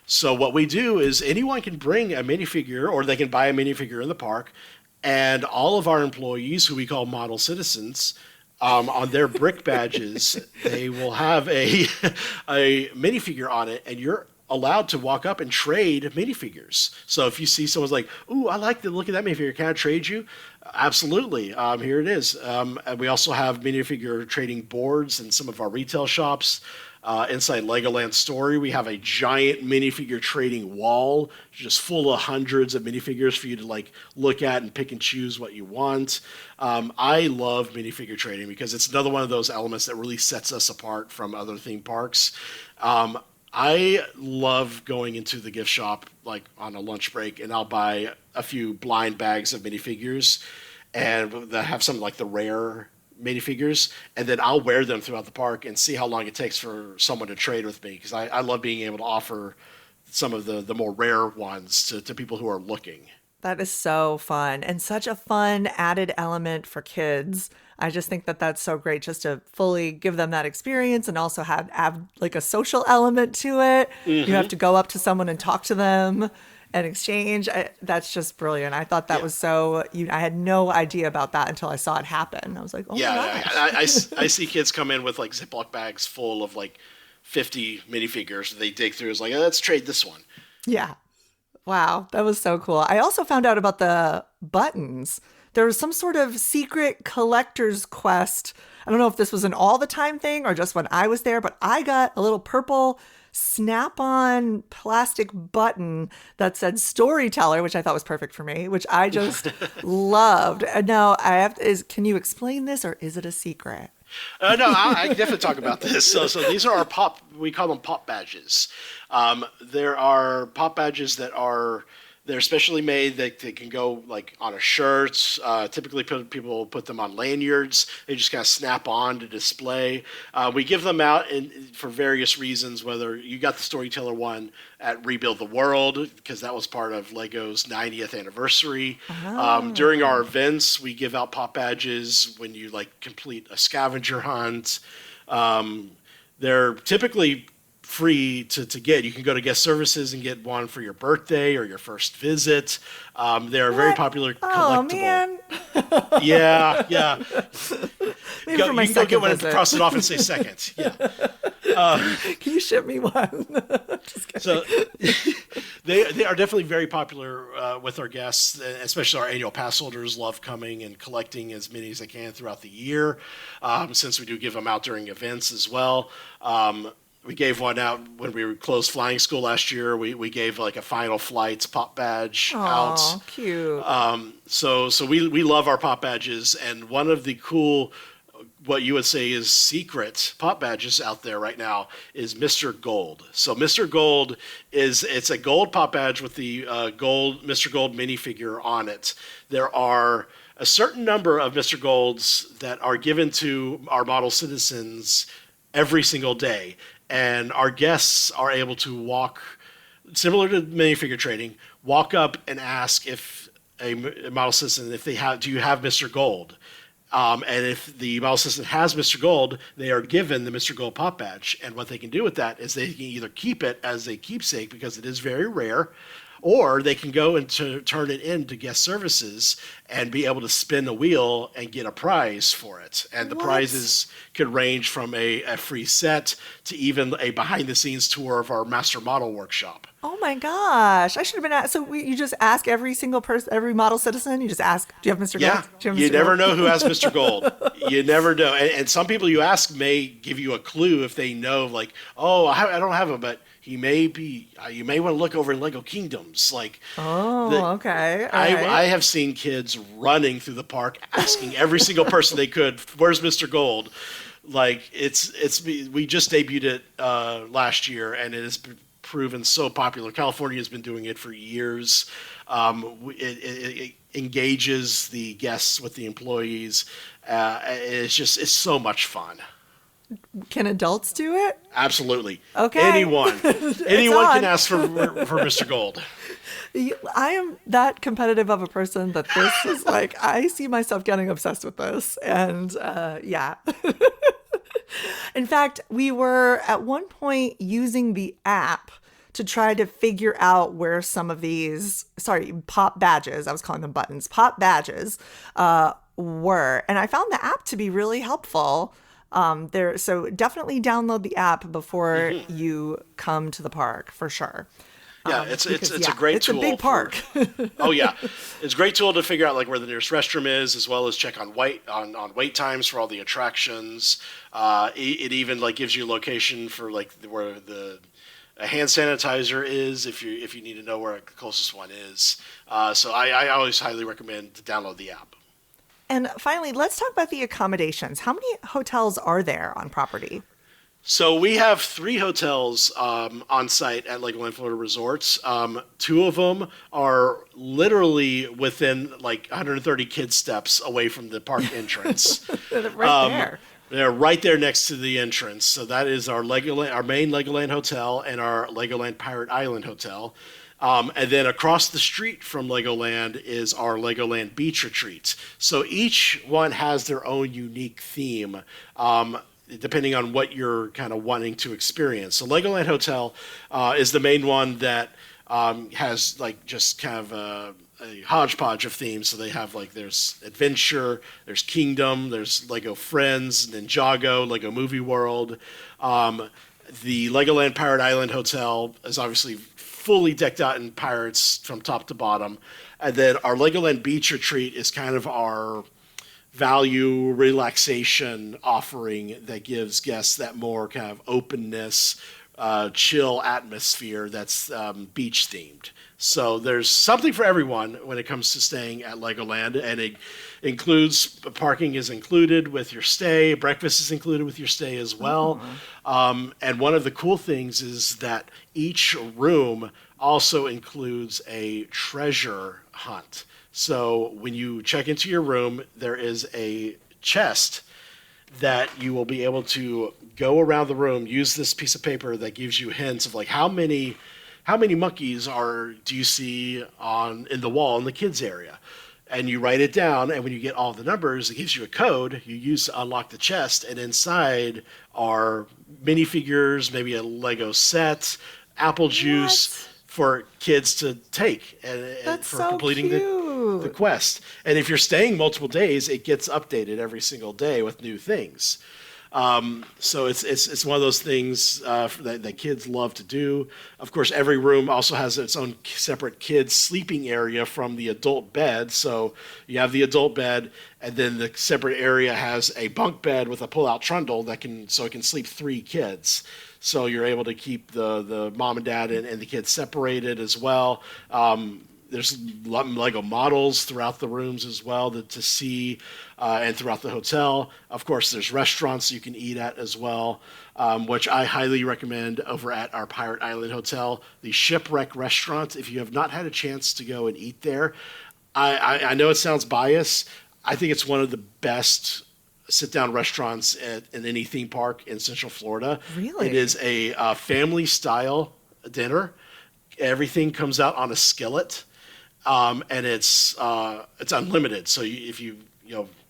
So what we do is anyone can bring a minifigure, or they can buy a minifigure in the park, and all of our employees, who we call model citizens, on their brick badges, they will have a minifigure on it, and you're allowed to walk up and trade minifigures. So if you see someone's like, "Ooh, I like the look of that minifigure. Can I trade you?" Absolutely. Here it is. And we also have minifigure trading boards in some of our retail shops. Inside Legoland Story, we have a giant minifigure trading wall, just full of hundreds of minifigures for you to like look at and pick and choose what you want. I love minifigure trading because it's another one of those elements that really sets us apart from other theme parks. I love going into the gift shop like on a lunch break, and I'll buy a few blind bags of minifigures, and that have some like the rare minifigures, and then I'll wear them throughout the park and see how long it takes for someone to trade with me, because I love being able to offer some of the more rare ones to people who are looking. That is so fun and such a fun added element for kids. I just think that that's so great just to fully give them that experience and also have like a social element to it. You have to go up to someone and talk to them and exchange. That's just brilliant. I thought that was so, I had no idea about that until I saw it happen. I was like, oh my gosh. I see kids come in with like Ziploc bags full of like 50 minifigures. They dig through. It's like, let's trade this one. Yeah. Wow. That was so cool. I also found out about the buttons. There was some sort of secret collector's quest. I don't know if this was an all the time thing or just when I was there, but I got a little purple snap-on plastic button that said storyteller, which I thought was perfect for me, which I just loved. Now can you explain this, or is it a secret? No, I can definitely talk about this. So these are our we call them pop badges. There are pop badges they're specially made that they can go like on a shirt. Typically people put them on lanyards. They just kind of snap on to display. We give them out for various reasons, whether you got the storyteller one at Rebuild the World, because that was part of Lego's 90th anniversary. During our events, we give out pop badges when you like complete a scavenger hunt. They're typically free to get. You can go to guest services and get one for your birthday or your first visit. They're a very popular collectible. Oh man. Yeah. Maybe for my you can go get one and visit. cross it off and say second. Yeah. Can you ship me one? Just kidding. So they are definitely very popular with our guests, especially our annual pass holders love coming and collecting as many as they can throughout the year, since we do give them out during events as well. We gave one out when we closed flying school last year. We gave like a Final Flights pop badge out. Oh, cute. So we love our pop badges, and one of the cool, what you would say is secret pop badges out there right now is Mr. Gold. So Mr. Gold it's a gold pop badge with the gold Mr. Gold minifigure on it. There are a certain number of Mr. Golds that are given to our model citizens every single day. And our guests are able to walk, similar to minifigure trading, walk up and ask if a model citizen, do you have Mr. Gold? And if the model citizen has Mr. Gold, they are given the Mr. Gold pop badge. And what they can do with that is they can either keep it as a keepsake because it is very rare, or they can go and turn it into guest services and be able to spin a wheel and get a prize for it. And the prizes could range from a free set to even a behind-the-scenes tour of our master model workshop. Oh my gosh. I should have been asked. So you just ask every single person, every model citizen, you just ask, do you have Mr. Gold? Yeah, you never know who has Mr. Gold. You never know. And some people you ask may give you a clue if they know, like, oh, I don't have him, but he may be, you may want to look over in Lego Kingdoms. Like, okay. All I right. have seen kids running through the park asking every single person they could, where's Mr. Gold? Like, we just debuted it last year, and it has proven so popular. California has been doing it for years. It engages the guests with the employees. It's so much fun. Can adults do it? Absolutely. Okay. Anyone can ask for Mr. Gold. I am that competitive of a person that this is like, I see myself getting obsessed with this. And yeah. In fact, we were at one point using the app to try to figure out where some of these, pop badges, I was calling them buttons, pop badges were. And I found the app to be really helpful. So definitely download the app before you come to the park, for sure. Yeah, it's Because, a great it's tool. a big park. Oh yeah, it's a great tool to figure out like where the nearest restroom is, as well as check on wait times for all the attractions. It even like gives you a location for like where the a hand sanitizer is if you need to know where the closest one is. So I always highly recommend to download the app. And finally, let's talk about the accommodations. How many hotels are there on property? So we have 3 hotels on site at Legoland Florida Resorts. 2 of them are literally within like 130 kids steps away from the park entrance. Right there. They're right there next to the entrance. So that is our main Legoland hotel and our Legoland Pirate Island hotel. And then across the street from Legoland is our Legoland Beach Retreat. So each one has their own unique theme, depending on what you're kind of wanting to experience. So Legoland Hotel is the main one that has like just kind of a hodgepodge of themes. So they have like there's adventure, there's kingdom, there's Lego Friends, Ninjago, Lego Movie World. The Legoland Pirate Island Hotel is obviously fully decked out in pirates from top to bottom. And then our Legoland Beach Retreat is kind of our value relaxation offering that gives guests that more kind of openness, chill atmosphere that's beach themed. So there's something for everyone when it comes to staying at Legoland, and it includes parking is included with your stay, breakfast is included with your stay as well. And one of the cool things is that each room also includes a treasure hunt. So when you check into your room, there is a chest that you will be able to go around the room, use this piece of paper that gives you hints of like how many monkeys do you see in the wall in the kids area. And you write it down, and when you get all the numbers, it gives you a code you use to unlock the chest, and inside are minifigures, maybe a Lego set, apple juice for kids to take and for so completing the quest. And if you're staying multiple days, it gets updated every single day with new things. So it's one of those things that kids love to do. Of course, every room also has its own separate kids sleeping area from the adult bed. So you have the adult bed, and then the separate area has a bunk bed with a pull-out trundle it can sleep 3 kids. So you're able to keep the mom and dad and the kids separated as well. There's Lego models throughout the rooms as well to see, and throughout the hotel. Of course, there's restaurants you can eat at as well, which I highly recommend over at our Pirate Island Hotel. The Shipwreck Restaurant, if you have not had a chance to go and eat there, I know it sounds biased. I think it's one of the best sit-down restaurants in any theme park in Central Florida. Really? It is a family-style dinner. Everything comes out on a skillet. And it's unlimited. So if you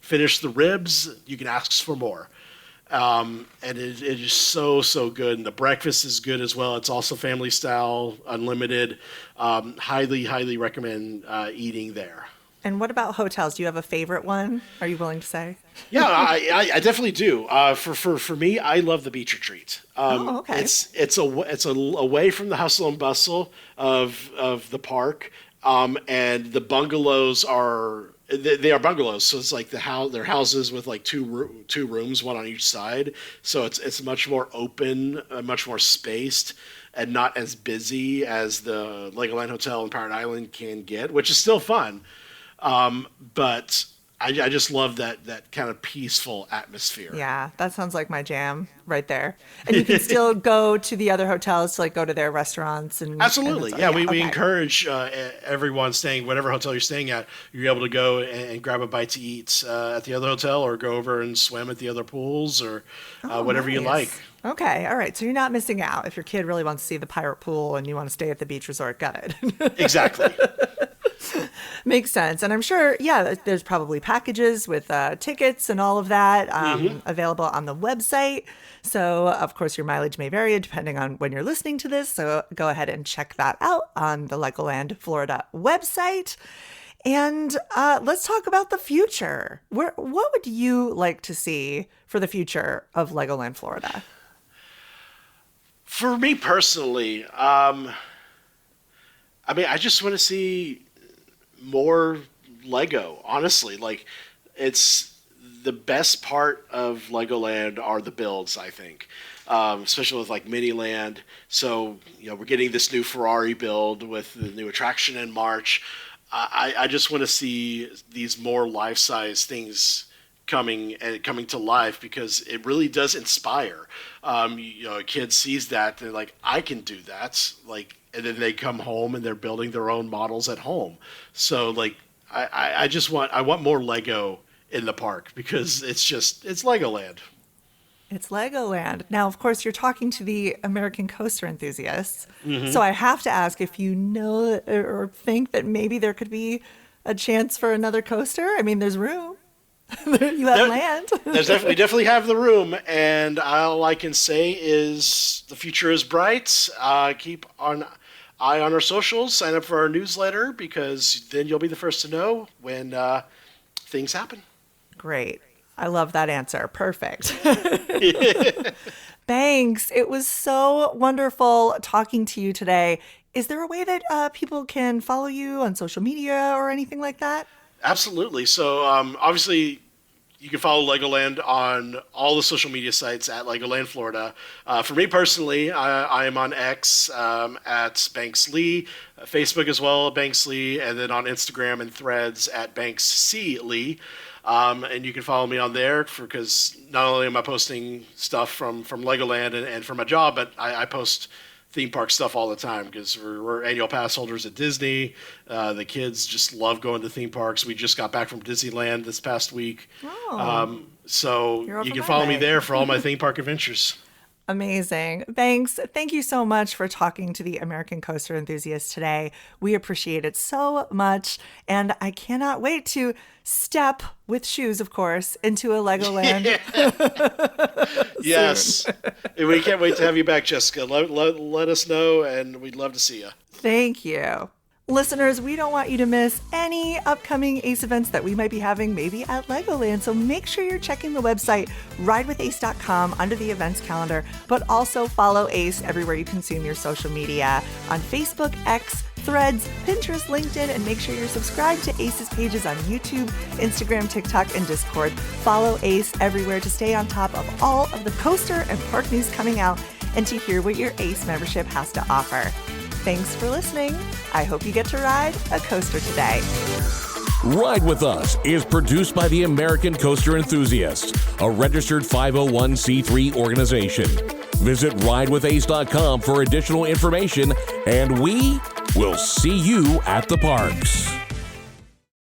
finish the ribs, you can ask for more. And it is so good. And the breakfast is good as well. It's also family style, unlimited. Highly recommend eating there. And what about hotels? Do you have a favorite one? Are you willing to say? Yeah, I definitely do. For me, I love the Beach Retreat. Okay. It's away from the hustle and bustle of the park. And the bungalows they are bungalows, so it's like they're houses with like two rooms, one on each side. So it's much more open, much more spaced, and not as busy as the Legoland Hotel and Pirate Island can get, which is still fun. But I just love that kind of peaceful atmosphere. Yeah, that sounds like my jam right there. And you can still go to the other hotels to like go to their restaurants and absolutely. And we encourage everyone staying, whatever hotel you're staying at, you're able to go and grab a bite to eat at the other hotel, or go over and swim at the other pools, or whatever you like. Okay, all right. So you're not missing out if your kid really wants to see the pirate pool and you want to stay at the beach resort. Got it. Exactly. Makes sense. And I'm sure, there's probably packages with tickets and all of that available on the website. So, of course, your mileage may vary depending on when you're listening to this. So go ahead and check that out on the Legoland Florida website. And let's talk about the future. What would you like to see for the future of Legoland Florida? For me personally, I mean, I just want to see more Lego, honestly. Like, it's the best part of Legoland are the builds, I think. Especially with like Miniland. So, we're getting this new Ferrari build with the new attraction in March. I just want to see these more life-size things coming to life, because it really does inspire. A kid sees that, they're like, I can do that. Like, and then they come home and they're building their own models at home. So like, I want more Lego in the park, because it's Legoland. It's Legoland. Now, of course, you're talking to the American coaster enthusiasts. So I have to ask if you know or think that maybe there could be a chance for another coaster. I mean, there's room. You have land. We definitely have the room, and all I can say is the future is bright. Keep an eye on our socials. Sign up for our newsletter, because then you'll be the first to know when things happen. Great. I love that answer. Perfect. Thanks. It was so wonderful talking to you today. Is there a way that people can follow you on social media or anything like that? Absolutely. So obviously, you can follow Legoland on all the social media sites at Legoland Florida. For me personally, I am on X at Banks Lee, Facebook as well, Banks Lee, and then on Instagram and Threads at Banks C Lee. And you can follow me on there, because not only am I posting stuff from Legoland and from my job, but I post theme park stuff all the time, because we're annual pass holders at Disney. The kids just love going to theme parks. We just got back from Disneyland this past week. So you can follow me there for all my theme park adventures. Amazing. Thanks. Thank you so much for talking to the American Coaster enthusiasts today. We appreciate it so much. And I cannot wait to step, with shoes, of course, into a Legoland. Yes. We can't wait to have you back, Jessica. Let us know, and we'd love to see you. Thank you. Listeners, we don't want you to miss any upcoming ACE events that we might be having maybe at Legoland. So make sure you're checking the website, ridewithace.com, under the events calendar, but also follow ACE everywhere you consume your social media on Facebook, X, Threads, Pinterest, LinkedIn, and make sure you're subscribed to ACE's pages on YouTube, Instagram, TikTok, and Discord. Follow ACE everywhere to stay on top of all of the coaster and park news coming out, and to hear what your ACE membership has to offer. Thanks for listening. I hope you get to ride a coaster today. Ride With Us is produced by the American Coaster Enthusiasts, a registered 501c3 organization. Visit ridewithace.com for additional information, and we will see you at the parks.